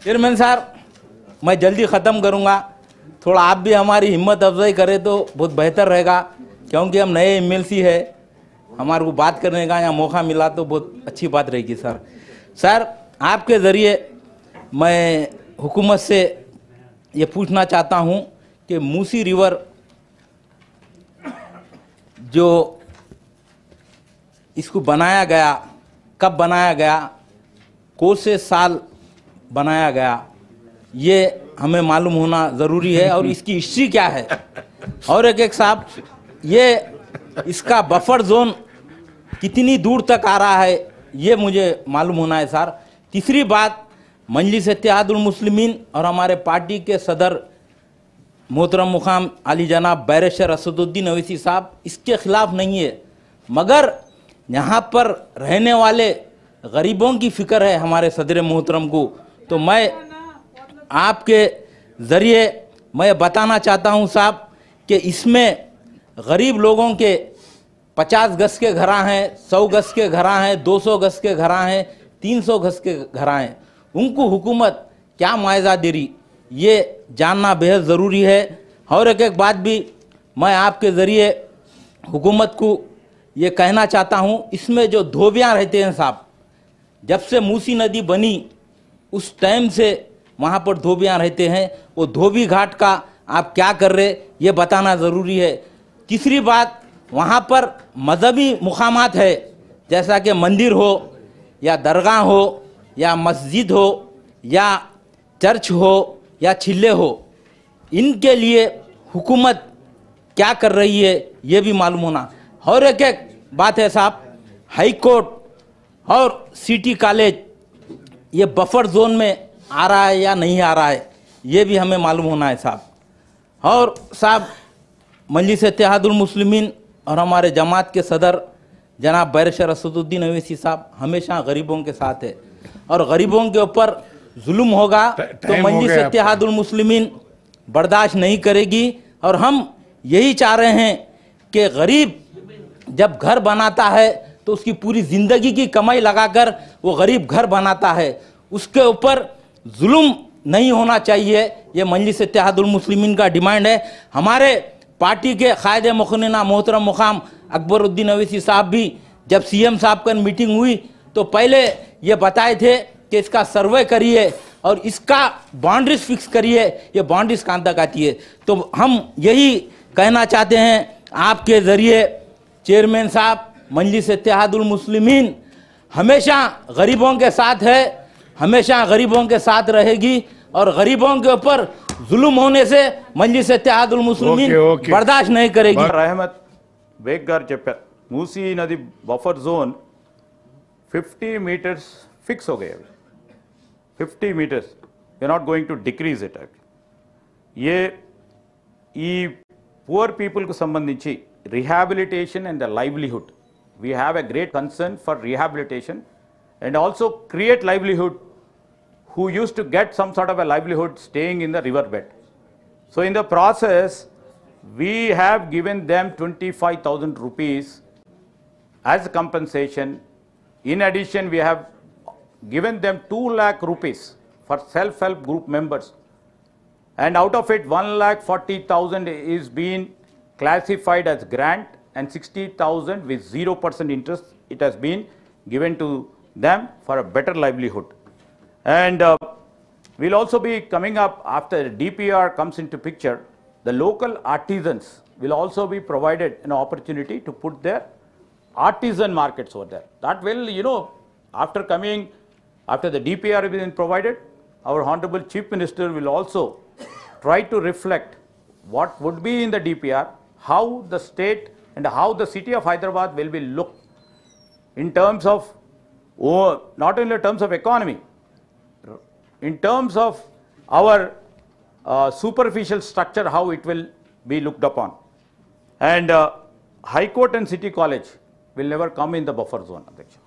Chairman साहब, मैं जल्दी ख़त्म करूंगा। थोड़ा आप भी हमारी हिम्मत अफजाई करें तो बहुत बेहतर रहेगा, क्योंकि हम नए एमएलसी है, हमारे को बात करने का यहाँ मौका मिला तो बहुत अच्छी बात रहेगी। सर आपके ज़रिए मैं हुकूमत से ये पूछना चाहता हूँ कि मूसी रिवर जो इसको बनाया गया, कब बनाया गया, कौन से साल बनाया गया, ये हमें मालूम होना ज़रूरी है, और इसकी हिस्ट्री क्या है। और एक साहब, ये इसका बफर जोन कितनी दूर तक आ रहा है, ये मुझे मालूम होना है सर। तीसरी बात, मजलिस इत्तेहादुल मुस्लिमीन और हमारे पार्टी के सदर मोहतरम मुकाम अली जनाब बैरिस्टर असदुद्दीन अवैसी साहब इसके ख़िलाफ़ नहीं है, मगर यहाँ पर रहने वाले गरीबों की फ़िक्र है हमारे सदर मोहतरम को। तो मैं आपके ज़रिए मैं बताना चाहता हूँ साहब कि इसमें गरीब लोगों के 50 गज के घरा हैं, 100 गज के घरा हैं, 200 गज के घरा हैं, 300 गज के घरा हैं, उनको हुकूमत क्या मुआवजा दे रही, ये जानना बेहद ज़रूरी है। और एक बात भी मैं आपके ज़रिए हुकूमत को ये कहना चाहता हूँ, इसमें जो धोबियाँ रहते हैं साहब, जब से मूसी नदी बनी उस टाइम से वहाँ पर धोबियाँ रहते हैं, वो धोबी घाट का आप क्या कर रहे ये बताना ज़रूरी है। तीसरी बात, वहाँ पर मजहबी मुकामात है, जैसा कि मंदिर हो या दरगाह हो या मस्जिद हो या चर्च हो या छिल्ले हो, इनके लिए हुकूमत क्या कर रही है ये भी मालूम होना। और एक बात है साहब, हाई कोर्ट और सिटी कॉलेज ये बफर जोन में आ रहा है या नहीं आ रहा है, ये भी हमें मालूम होना है साहब। और साहब, मजलिस इत्तेहादुल मुस्लिमीन और हमारे जमात के सदर जनाब बैरिस्टर असदुद्दीन अवैसी साहब हमेशा गरीबों के साथ है, और गरीबों के ऊपर जुल्म होगा तो मजलिस इत्तेहादुल मुस्लिमीन बर्दाश्त नहीं करेगी। और हम यही चाह रहे हैं कि गरीब जब घर बनाता है तो उसकी पूरी ज़िंदगी की कमाई लगाकर वो गरीब घर बनाता है, उसके ऊपर जुल्म नहीं होना चाहिए। ये मजलिस इत्तेहादुल मुस्लिमीन का डिमांड है। हमारे पार्टी के कायदे मुखन्ना मोहतरम मुकाम अकबरुद्दीन अवैसी साहब भी जब सीएम साहब का मीटिंग हुई तो पहले ये बताए थे कि इसका सर्वे करिए और इसका बाउंड्रीज फिक्स करिए, ये बाउंड्रीज कहाँ तक आती है। तो हम यही कहना चाहते हैं आपके ज़रिए चेयरमैन साहब, मजलिस इत्तेहादुल मुस्लिमीन हमेशा गरीबों के साथ है, हमेशा गरीबों के साथ रहेगी, और गरीबों के ऊपर जुल्म होने से मजलिस इत्तेहादुल मुस्लिमीन बर्दाश्त नहीं करेगी। रहमत बेग गाరు చెప్పారు, మూసీ నది బఫర్ జోన్ 50 మీటర్స్ ఫిక్స్ हो गए, 50 metres, we are not going to decrease it. ये ఈ पुअर पीपल को संबंधी rehabilitation and the livelihood, we have a great concern for rehabilitation and also create livelihood who used to get some sort of a livelihood staying in the riverbed. So in the process we have given them 25,000 rupees as compensation. In addition, we have given them 2 lakh rupees for self-help group members, and out of it 1,40,000 is being classified as grant, and 60,000 with 0% interest it has been given to them for a better livelihood. And we'll also be coming up, after DPR comes into picture, the local artisans will also be provided an opportunity to put their artisan markets over there. That will, you know, after the DPR has been provided, our Honorable Chief Minister will also try to reflect what would be in the DPR, how the state and how the city of Hyderabad will be looked in terms of, not only in terms of economy, in terms of our superficial structure, how it will be looked upon. And High Court and City College will never come in the buffer zone, Adhyaksha.